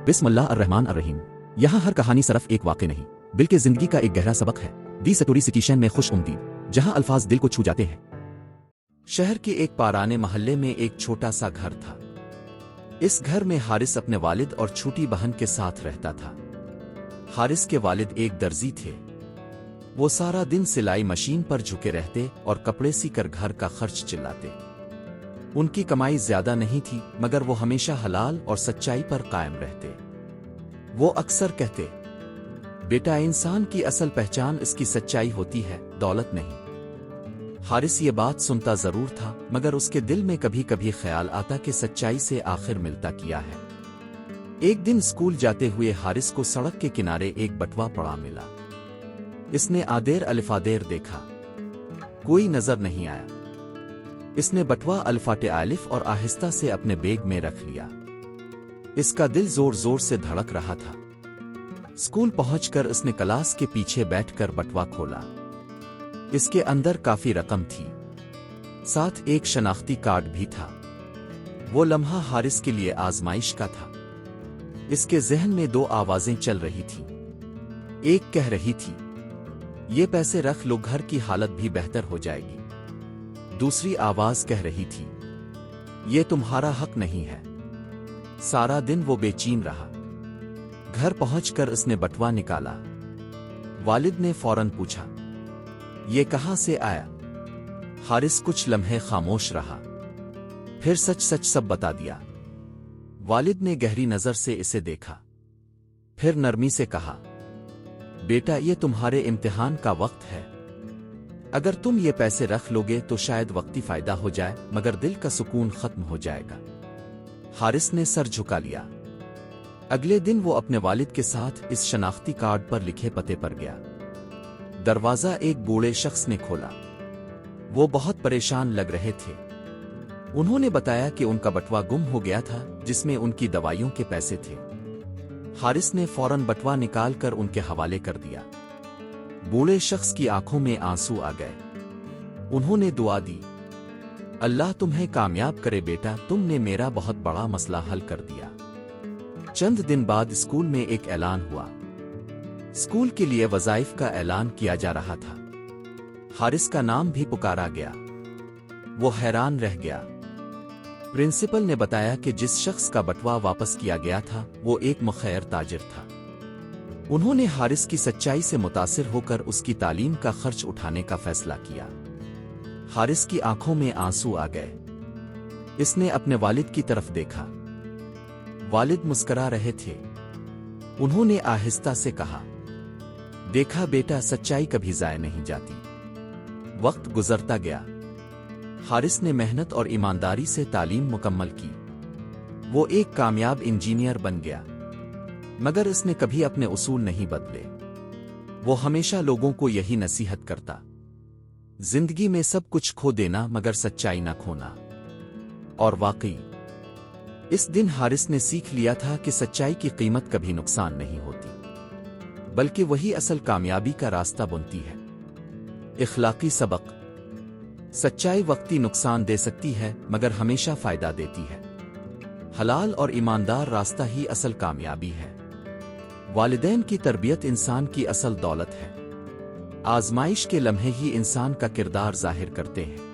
بسم اللہ الرحمن الرحیم۔ یہاں ہر کہانی صرف ایک واقع نہیں بلکہ زندگی کا ایک گہرا سبق ہے۔ دی سٹوری سٹیشن میں خوش آمدید، جہاں الفاظ دل کو چھو جاتے ہیں۔ شہر کے ایک پرانے محلے میں ایک چھوٹا سا گھر تھا۔ اس گھر میں حارث اپنے والد اور چھوٹی بہن کے ساتھ رہتا تھا۔ حارث کے والد ایک درزی تھے۔ وہ سارا دن سلائی مشین پر جھکے رہتے اور کپڑے سی کر گھر کا خرچ چلاتے۔ ان کی کمائی زیادہ نہیں تھی، مگر وہ ہمیشہ حلال اور سچائی پر قائم رہتے۔ وہ اکثر کہتے، بیٹا، انسان کی اصل پہچان اس کی سچائی ہوتی ہے، دولت نہیں۔ حارث یہ بات سنتا ضرور تھا، مگر اس کے دل میں کبھی کبھی خیال آتا کہ سچائی سے آخر ملتا کیا ہے۔ ایک دن اسکول جاتے ہوئے حارث کو سڑک کے کنارے ایک بٹوا پڑا ملا۔ اس نے آدیر الفادیر دیکھا، کوئی نظر نہیں آیا۔ اس نے بٹوا الفاٹ الف اور آہستہ سے اپنے بیگ میں رکھ لیا۔ اس کا دل زور زور سے دھڑک رہا تھا۔ اسکول پہنچ کر اس نے کلاس کے پیچھے بیٹھ کر بٹوا کھولا۔ اس کے اندر کافی رقم تھی، ساتھ ایک شناختی کارڈ بھی تھا۔ وہ لمحہ حارث کے لیے آزمائش کا تھا۔ اس کے ذہن میں دو آوازیں چل رہی تھیں۔ ایک کہہ رہی تھی، یہ پیسے رکھ لو، گھر کی حالت بھی بہتر ہو جائے گی۔ دوسری آواز کہہ رہی تھی، یہ تمہارا حق نہیں ہے۔ سارا دن وہ بے چین رہا۔ گھر پہنچ کر اس نے بٹوا نکالا۔ والد نے فوراً پوچھا، یہ کہاں سے آیا؟ حارث کچھ لمحے خاموش رہا، پھر سچ سچ سب بتا دیا۔ والد نے گہری نظر سے اسے دیکھا، پھر نرمی سے کہا، بیٹا، یہ تمہارے امتحان کا وقت ہے۔ اگر تم یہ پیسے رکھ لوگے تو شاید وقتی فائدہ ہو جائے، مگر دل کا سکون ختم ہو جائے گا۔ حارث نے سر جھکا لیا۔ اگلے دن وہ اپنے والد کے ساتھ اس شناختی کارڈ پر لکھے پتے پر گیا۔ دروازہ ایک بوڑھے شخص نے کھولا۔ وہ بہت پریشان لگ رہے تھے۔ انہوں نے بتایا کہ ان کا بٹوا گم ہو گیا تھا، جس میں ان کی دوائیوں کے پیسے تھے۔ حارث نے فوراً بٹوا نکال کر ان کے حوالے کر دیا۔ بوڑھے شخص کی آنکھوں میں آنسو آ گئے۔ انہوں نے دعا دی، اللہ تمہیں کامیاب کرے بیٹا، تم نے میرا بہت بڑا مسئلہ حل کر دیا۔ چند دن بعد اسکول میں ایک اعلان ہوا۔ اسکول کے لیے وظائف کا اعلان کیا جا رہا تھا۔ حارث کا نام بھی پکارا گیا۔ وہ حیران رہ گیا۔ پرنسپل نے بتایا کہ جس شخص کا بٹوا واپس کیا گیا تھا وہ ایک مخیر تاجر تھا۔ انہوں نے حارث کی سچائی سے متاثر ہو کر اس کی تعلیم کا خرچ اٹھانے کا فیصلہ کیا۔ حارث کی آنکھوں میں آنسو آ گئے۔ اس نے اپنے والد کی طرف دیکھا۔ والد مسکرا رہے تھے۔ انہوں نے آہستہ سے کہا، دیکھا بیٹا، سچائی کبھی ضائع نہیں جاتی۔ وقت گزرتا گیا۔ حارث نے محنت اور ایمانداری سے تعلیم مکمل کی۔ وہ ایک کامیاب انجینئر بن گیا، مگر اس نے کبھی اپنے اصول نہیں بدلے۔ وہ ہمیشہ لوگوں کو یہی نصیحت کرتا، زندگی میں سب کچھ کھو دینا مگر سچائی نہ کھونا۔ اور واقعی اس دن حارث نے سیکھ لیا تھا کہ سچائی کی قیمت کبھی نقصان نہیں ہوتی، بلکہ وہی اصل کامیابی کا راستہ بنتی ہے۔ اخلاقی سبق: سچائی وقتی نقصان دے سکتی ہے مگر ہمیشہ فائدہ دیتی ہے۔ حلال اور ایماندار راستہ ہی اصل کامیابی ہے۔ والدین کی تربیت انسان کی اصل دولت ہے۔ آزمائش کے لمحے ہی انسان کا کردار ظاہر کرتے ہیں۔